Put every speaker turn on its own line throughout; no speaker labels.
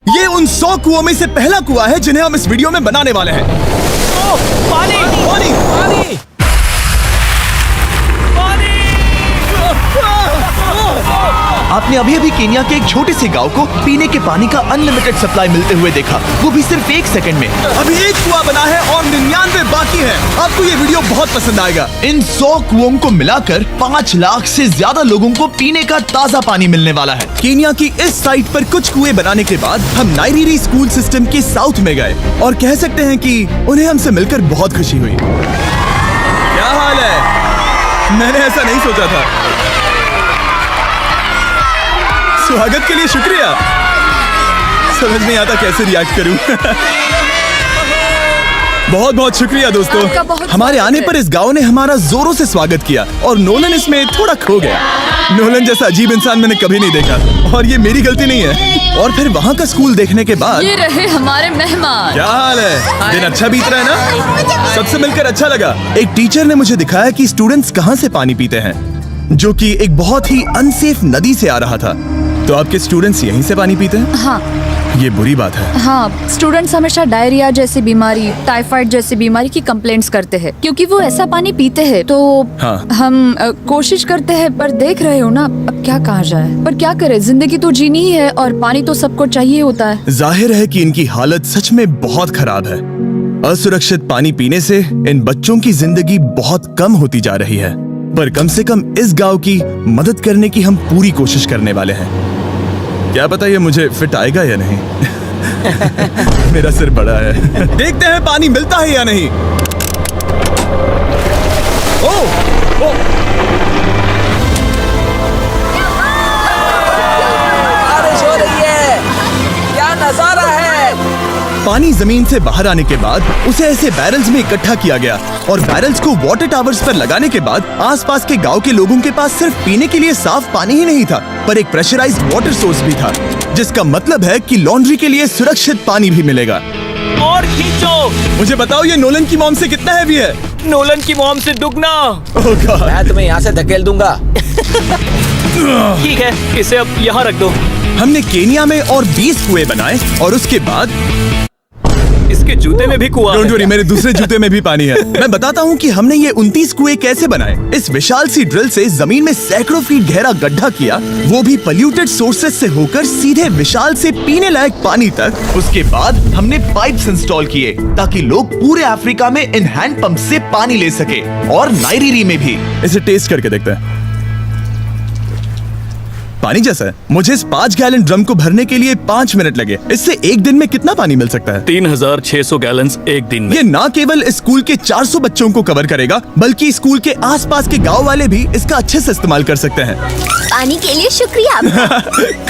ये उन 100 कुओं में से पहला कुआं है जिन्हें हम इस वीडियो में बनाने वाले हैं।
पानी
पानी
पानी
आपने अभी अभी केन्या के एक छोटे से गांव को पीने के पानी का अनलिमिटेड सप्लाई मिलते हुए देखा, वो भी सिर्फ 1 सेकंड में।
अभी एक कुआं बना है और 99 बाकी है। आपको ये वीडियो बहुत पसंद आएगा।
इन 100 कुओं को मिलाकर 5 लाख से ज्यादा लोगों को पीने का ताज़ा पानी मिलने वाला है।
केन्या की इस साइट पर कुछ कुएं बनाने के बाद हम नाइरीरी स्कूल सिस्टम के साउथ में गए और कह सकते हैं कि उन्हें हमसे मिलकर बहुत खुशी हुई। क्या हाल है? मैंने ऐसा नहीं सोचा था। स्वागत के लिए शुक्रिया। समझ नहीं आता कैसे रिएक्ट करूं। बहुत बहुत शुक्रिया दोस्तों। हमारे आने पर इस गांव ने हमारा जोरों से स्वागत किया और नोलन इसमें थोड़ा खो गया। नोलन जैसा अजीब इंसान मैंने कभी नहीं देखा और ये मेरी गलती नहीं है। और फिर वहाँ का स्कूल देखने के बाद
ये रहे हमारे मेहमान।
क्या हाल है? दिन अच्छा बीत रहा है ना? सबसे मिलकर अच्छा लगा। एक टीचर ने मुझे दिखाया कि स्टूडेंट्स कहाँ से पानी पीते हैं, जो कि एक बहुत ही अनसेफ नदी से आ रहा था। तो आपके स्टूडेंट्स यहीं से पानी पीते हैं?
हाँ
ये बुरी बात है।
हाँ, स्टूडेंट्स हमेशा डायरिया जैसी बीमारी, टाइफाइड जैसी बीमारी की कंप्लेंट्स करते हैं क्योंकि वो ऐसा पानी पीते हैं। तो
हाँ।
हम कोशिश करते हैं, पर देख रहे हो ना, अब क्या कहा जाए। पर क्या करे, जिंदगी तो जीनी ही है और पानी तो सबको चाहिए होता है।
जाहिर है कि इनकी हालत सच में बहुत खराब है। असुरक्षित पानी पीने से इन बच्चों की जिंदगी बहुत कम होती जा रही है। पर कम से कम इस गांव की मदद करने की हम पूरी कोशिश करने वाले हैं। क्या पता ये मुझे फिट आएगा या नहीं। मेरा सिर बड़ा है। देखते हैं पानी मिलता है या नहीं। ओह, ओह।
बारिश हो रही है, क्या नजारा है।
पानी जमीन से बाहर आने के बाद उसे ऐसे बैरल्स में इकट्ठा किया गया और बैरल्स को वाटर टावर्स पर लगाने के बाद आसपास के गांव के लोगों के पास सिर्फ पीने के लिए साफ पानी ही नहीं था, पर एक प्रेशराइज्ड वाटर सोर्स भी था, जिसका मतलब है कि लॉन्ड्री के लिए सुरक्षित पानी भी मिलेगा।
और खींचो।
मुझे बताओ ये नोलन की मॉम से कितना हैवी है?
नोलन की मॉम से दुगना।
ओह गॉड।
मैं तुम्हें यहाँ से धकेल दूंगा।
ठीक है, इसे अब यहाँ रख दो।
हमने केन्या में और 20 कुएं बनाए और उसके बाद
इसके जूते में भी कुआं
डोंट
है।
वरी, मेरे दूसरे जूते में भी पानी है। मैं बताता हूँ कि हमने ये 29 कुएं कैसे बनाए। इस विशाल सी ड्रिल से जमीन में सैकड़ों फीट गहरा गड्ढा किया, वो भी पॉल्यूटेड सोर्सेज से होकर सीधे विशाल से पीने लायक पानी तक।
उसके बाद हमने पाइप्स इंस्टॉल किए ताकि लोग पूरे अफ्रीका में इन हैंड पंप से पानी ले सके और नाइरीरी में भी।
इसे टेस्ट करके देखते हैं। पानी जैसा है। मुझे इस 5 गैलन ड्रम को भरने के लिए 5 मिनट लगे। इससे एक दिन में कितना पानी मिल सकता है?
3600 गैलन्स एक दिन में।
ये ना केवल स्कूल के 400 बच्चों को कवर करेगा, बल्कि स्कूल के आसपास के गांव वाले भी इसका अच्छे से इस्तेमाल कर सकते हैं।
पानी के लिए शुक्रिया आपका।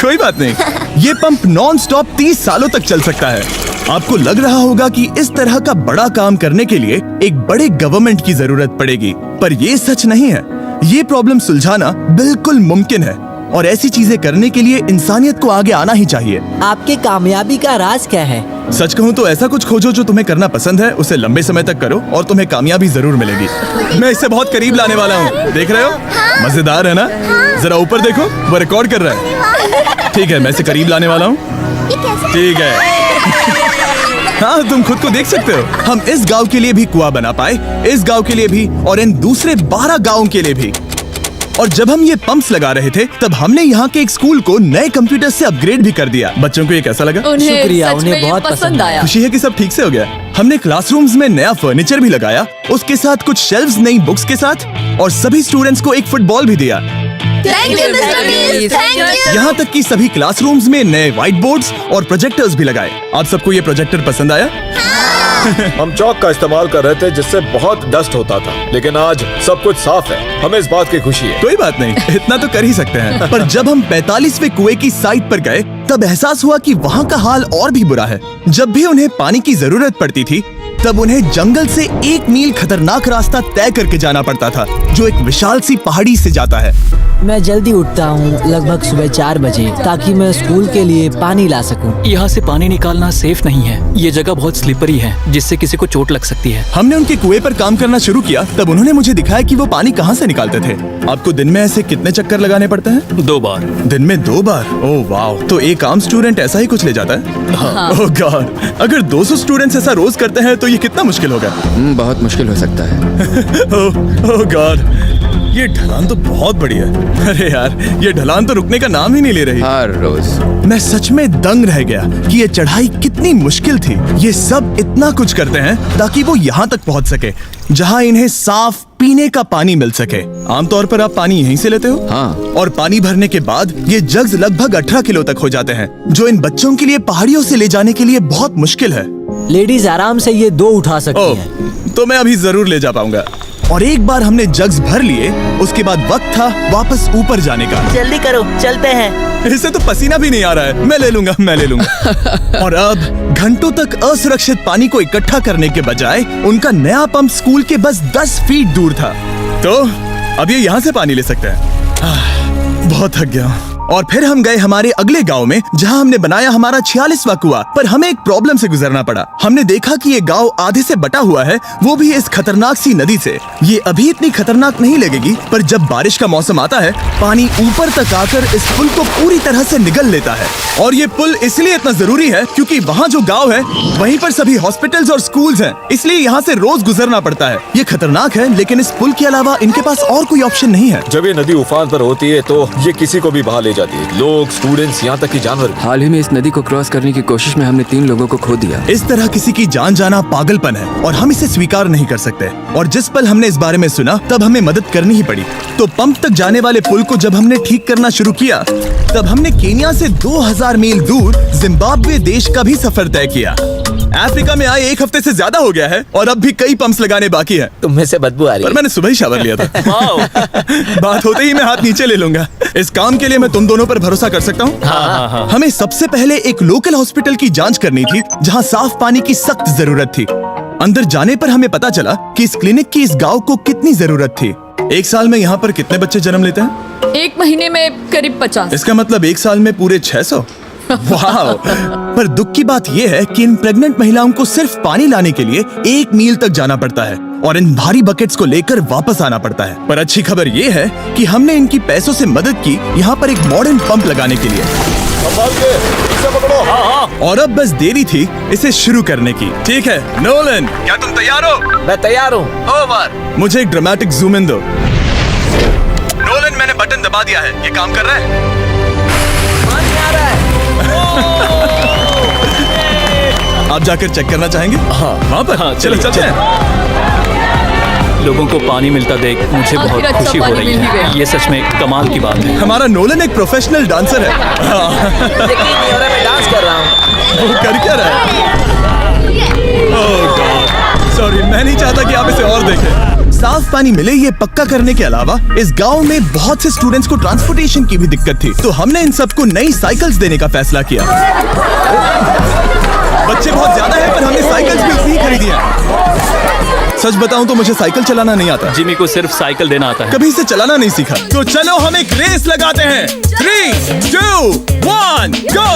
कोई बात नहीं। ये पंप नॉन स्टॉप 30 सालों तक चल सकता है। आपको लग रहा होगा कि इस तरह का बड़ा काम करने के लिए एक बड़े गवर्नमेंट की जरूरत पड़ेगी, पर ये सच नहीं है। ये प्रॉब्लम सुलझाना बिल्कुल मुमकिन है और ऐसी चीजें करने के लिए इंसानियत को आगे आना ही चाहिए।
आपकी कामयाबी का राज क्या है?
सच कहूँ तो ऐसा कुछ खोजो जो तुम्हें करना पसंद है, उसे लंबे समय तक करो और तुम्हें कामयाबी जरूर मिलेगी। मैं इसे बहुत करीब लाने वाला हूँ। देख रहे हो? मजेदार है ना? जरा ऊपर देखो, वो रिकॉर्ड कर रहा है। ठीक है, मैं इसे करीब लाने वाला हूँ। ठीक है। हाँ, तुम खुद को देख सकते हो। हम इस गांव के लिए भी कुआं बना पाए, इस गांव के लिए भी और इन दूसरे 12 गांवों के लिए भी। और जब हम ये पंप्स लगा रहे थे, तब हमने यहाँ के एक स्कूल को नए कंप्यूटर से अपग्रेड भी कर दिया। बच्चों को ये कैसा लगा?
उन्हें
शुक्रिया,
सच
उन्हें
में ये
बहुत पसंद
आया।
खुशी है कि सब ठीक से हो गया। हमने क्लासरूम्स में नया फर्नीचर भी लगाया, उसके साथ कुछ शेल्व्स नई बुक्स के साथ, और सभी स्टूडेंट्स को एक फुटबॉल भी दिया।
Thank you mister beast, thank you.
यहाँ तक कि सभी क्लासरूम्स में नए व्हाइट बोर्ड्स और प्रोजेक्टर्स भी लगाए। आप सबको ये प्रोजेक्टर पसंद आया?
हम चौक का इस्तेमाल कर रहे थे जिससे बहुत डस्ट होता था, लेकिन आज सब कुछ साफ है। हमें इस बात की खुशी है।
कोई बात नहीं, इतना तो कर ही सकते हैं। पर जब हम 45वें कुएं की साइट पर गए, तब एहसास हुआ कि वहाँ का हाल और भी बुरा है। जब भी उन्हें पानी की जरूरत पड़ती थी, तब उन्हें जंगल से 1 मील खतरनाक रास्ता तय करके जाना पड़ता था, जो एक विशाल सी पहाड़ी से जाता है।
मैं जल्दी उठता हूँ, लगभग सुबह 4 बजे, ताकि मैं स्कूल के लिए पानी ला सकूँ।
यहाँ से पानी निकालना सेफ नहीं है। ये जगह बहुत स्लिपरी है, जिससे किसी को चोट लग सकती है।
हमने उनके कुएं पर काम करना शुरू किया, तब उन्होंने मुझे दिखाया कि वो पानी कहाँ से निकालते थे। आपको दिन में ऐसे कितने चक्कर लगाने पड़ते हैं?
2 बार।
दिन में 2 बार? ओह वाह, तो एक आम स्टूडेंट ऐसा ही कुछ ले जाता है?
हाँ।
ओह गॉड, अगर 200 स्टूडेंट्स ऐसा रोज करते हैं तो ये कितना मुश्किल होगा?
बहुत मुश्किल हो सकता है।
ओह गॉड, ये ढलान तो बहुत बड़ी है। अरे यार, ये ढलान तो रुकने का नाम ही नहीं ले रही।
हर रोज
मैं सच में दंग रह गया कि ये चढ़ाई कितनी मुश्किल थी। ये सब इतना कुछ करते हैं ताकि वो यहाँ तक पहुँच सके जहाँ इन्हें साफ पीने का पानी मिल सके। आमतौर पर आप पानी यहीं से लेते हो?
हाँ।
और पानी भरने के बाद ये जग्स लगभग 18 किलो तक हो जाते हैं, जो इन बच्चों के लिए पहाड़ियों से ले जाने के लिए बहुत मुश्किल है।
लेडीज आराम से ये 2 उठा सकती
ओह,
हैं।
तो मैं अभी जरूर ले जा पाऊंगा। और एक बार हमने जग्स भर लिए, उसके बाद वक्त था वापस ऊपर जाने का।
जल्दी करो, चलते हैं।
इससे तो पसीना भी नहीं आ रहा है। मैं ले लूंगा। और अब घंटों तक असुरक्षित पानी को इकट्ठा करने के बजाय उनका नया पंप स्कूल के बस 10 फीट दूर था। तो अब ये यहाँ से पानी ले सकते हैं। बहुत थक गया हूँ। और फिर हम गए हमारे अगले गांव में, जहां हमने बनाया हमारा 46वां कुआं। पर हमें एक प्रॉब्लम से गुजरना पड़ा। हमने देखा कि ये गांव आधे से बटा हुआ है, वो भी इस खतरनाक सी नदी से। ये अभी इतनी खतरनाक नहीं लगेगी, पर जब बारिश का मौसम आता है, पानी ऊपर तक आकर इस पुल को पूरी तरह से निगल लेता है। और ये पुल इसलिए इतना जरूरी है क्योंकि वहाँ जो गाँव है वहीं पर सभी हॉस्पिटल्स और स्कूल्स हैं, इसलिए यहाँ से रोज गुजरना पड़ता है। ये खतरनाक है, लेकिन इस पुल के अलावा इनके पास और कोई ऑप्शन नहीं है।
जब ये नदी उफान पर होती है तो ये किसी को भी बहा ले जाती है, लोग, स्टूडेंट्स, यहाँ तक कि जानवर।
हाल ही में इस नदी को क्रॉस करने की कोशिश में हमने 3 लोगों को खो दिया।
इस तरह किसी की जान जाना पागलपन है और हम इसे स्वीकार नहीं कर सकते। और जिस पल हमने इस बारे में सुना, तब हमें मदद करनी ही पड़ी। तो पंप तक जाने वाले पुल को जब हमने ठीक करना शुरू किया, तब हमने केनिया से 2000 मील दूर जिम्बाब्वे देश का भी सफर तय किया। अफ्रीका में आए 1 हफ्ते से ज्यादा हो गया है और अब भी कई पंप्स लगाने बाकी है।
तुम में से बदबू आ रही
पर
है।
मैंने सुबह ही शावर लिया था। बात होते ही मैं हाथ नीचे ले लूंगा। इस काम के लिए मैं तुम दोनों पर भरोसा कर सकता हूँ?
हाँ।
हमें सबसे पहले एक लोकल हॉस्पिटल की जांच करनी थी, जहाँ साफ पानी की सख्त जरूरत थी। अंदर जाने पर हमें पता चला कि इस क्लिनिक की इस गांव को कितनी जरूरत थी। एक साल में यहाँ पर कितने बच्चे जन्म लेते हैं?
1 महीने में करीब 50।
इसका मतलब 1 साल में पूरे 600। वाह! पर दुख की बात यह है कि इन प्रेग्नेंट महिलाओं को सिर्फ पानी लाने के लिए 1 मील तक जाना पड़ता है और इन भारी बकेट्स को लेकर वापस आना पड़ता है। पर अच्छी खबर यह है कि हमने इनकी पैसों से मदद की यहाँ पर एक मॉडर्न पंप लगाने के लिए।
संभाल के, इसे पकड़ो।
और अब बस देरी थी इसे शुरू करने की। ठीक है नोलन, क्या तुम तैयार हो?
मैं तैयार हूँ।
ओवर। मुझे एक ड्रामेटिक जूम इन दो। नोलन, मैंने बटन दबा दिया है, ये काम कर रहा है?
पानी आ रहा है।
आप जाकर चेक करना चाहेंगे? हाँ, वहाँ पर।
हाँ,
चलो
चलिए,
चलते हैं।
लोगों को पानी मिलता देख मुझे
आखिर
बहुत
अच्छा
खुशी हो
पानी
रही
मिल ही
है।
गया।
ये सच में कमाल की बात है।
हमारा नोलन एक प्रोफेशनल डांसर है। हाँ।
यकीन नहीं हो रहा, मैं डांस कर रहा हूँ।
वो कर क्या रहा है? ओह गॉड, सॉरी, मैं नहीं चाहता कि आप इसे और देखें। साफ पानी मिले ये पक्का करने के अलावा इस गांव में बहुत से स्टूडेंट्स को ट्रांसपोर्टेशन की भी दिक्कत थी, तो हमने इन सबको नई साइकिल्स देने का फैसला किया। बच्चे बहुत ज्यादा हैं, पर हमने साइकिल्स भी उतनी ही खरीदी हैं। सच बताऊं तो मुझे साइकिल चलाना नहीं आता।
जिमी को सिर्फ साइकिल देना आता है।
कभी इसे चलाना नहीं सीखा। तो चलो हम एक रेस लगाते हैं। 3, 2, 1, गो!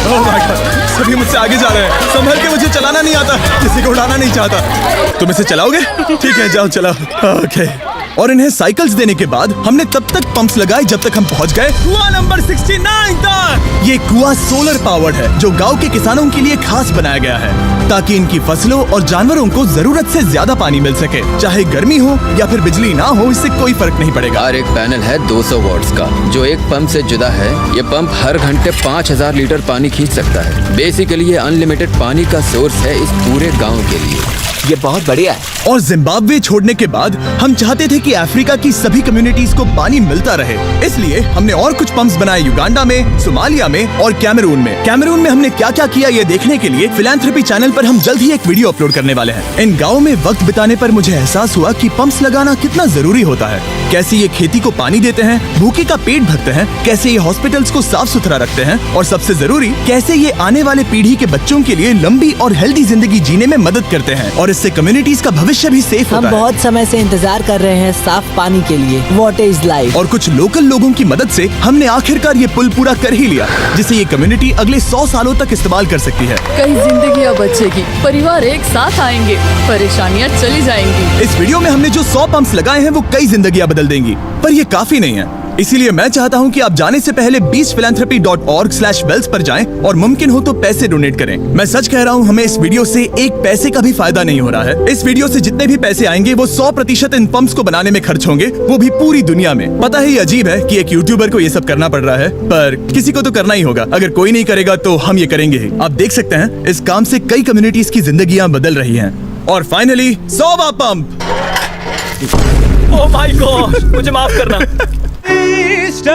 ओह माय गॉड, सभी मुझसे आगे जा रहे हैं। संभल के, मुझे चलाना नहीं आता, किसी को उड़ाना नहीं चाहता। तुम इसे चलाओगे? ठीक है, जाओ चलाओ। ओके। और इन्हें साइकिल्स देने के बाद हमने तब तक पंप्स लगाए जब तक हम पहुंच गए कुआं नंबर 69 तक। ये कुआं सोलर पावर्ड है, जो गांव के किसानों के लिए खास बनाया गया है, ताकि इनकी फसलों और जानवरों को जरूरत से ज्यादा पानी मिल सके। चाहे गर्मी हो या फिर बिजली ना हो, इससे कोई फर्क नहीं पड़ेगा।
और एक पैनल है 200 वॉट्स का, जो एक पंप से जुदा है। ये पंप हर घंटे 5000 लीटर पानी खींच सकता है। बेसिकली ये अनलिमिटेड पानी का सोर्स है इस पूरे गाँव के लिए।
ये बहुत बढ़िया है।
और जिम्बाब्वे छोड़ने के बाद हम चाहते थे कि अफ्रीका की सभी कम्युनिटीज को पानी मिलता रहे, इसलिए हमने और कुछ पंप्स बनाए युगांडा में, सोमालिया में और कैमरून में। कैमरून में हमने क्या क्या किया ये देखने के लिए फिलैंथ्रोपी चैनल पर हम जल्द ही एक वीडियो अपलोड करने वाले हैं। इन गाँव में वक्त बिताने पर मुझे एहसास हुआ कि पंप्स लगाना कितना जरूरी होता है। कैसे ये खेती को पानी देते हैं, भूखे का पेट भरते हैं, कैसे ये हॉस्पिटल्स को साफ सुथरा रखते हैं, और सबसे जरूरी कैसे ये आने वाले पीढ़ी के बच्चों के लिए लंबी और हेल्दी जिंदगी जीने में मदद करते हैं। और
इससे कम्युनिटीज का भविष्य भी सेफ
हम
होता है।
बहुत समय से इंतजार कर रहे हैं साफ पानी के लिए। Water is life.
और कुछ लोकल लोगों की मदद से हमने आखिरकार ये पुल पूरा कर ही लिया, जिसे ये कम्युनिटी अगले 100 सालों तक इस्तेमाल कर सकती है।
कई जिंदगियां बचेगी, परिवार एक साथ आएंगे, परेशानियां चली जाएंगी।
इस वीडियो में हमने जो 100 पंप्स लगाए हैं वो कई जिंदगियां बदल देंगी, पर ये काफी नहीं है। इसीलिए मैं चाहता हूं कि आप जाने से पहले beachphilanthropy.org/wells पर जाएं और मुमकिन हो तो पैसे डोनेट करें। मैं सच कह रहा हूं, हमें इस वीडियो से एक पैसे का भी फायदा नहीं हो रहा है। इस वीडियो से जितने भी पैसे आएंगे वो 100% इन पंप्स को बनाने में खर्च होंगे, वो भी पूरी दुनिया में। पता है ये अजीब है कि एक यूट्यूबर को ये सब करना पड़ रहा है, पर किसी को तो करना ही होगा। अगर कोई नहीं करेगा तो हम ये करेंगे ही। आप देख सकते हैं इस काम से कई कम्युनिटीज की जिंदगियां बदल रही हैं। और फाइनली 100वां पंप।
ओह माय गॉड, मुझे माफ करना।
Mr.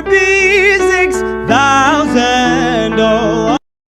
B6000.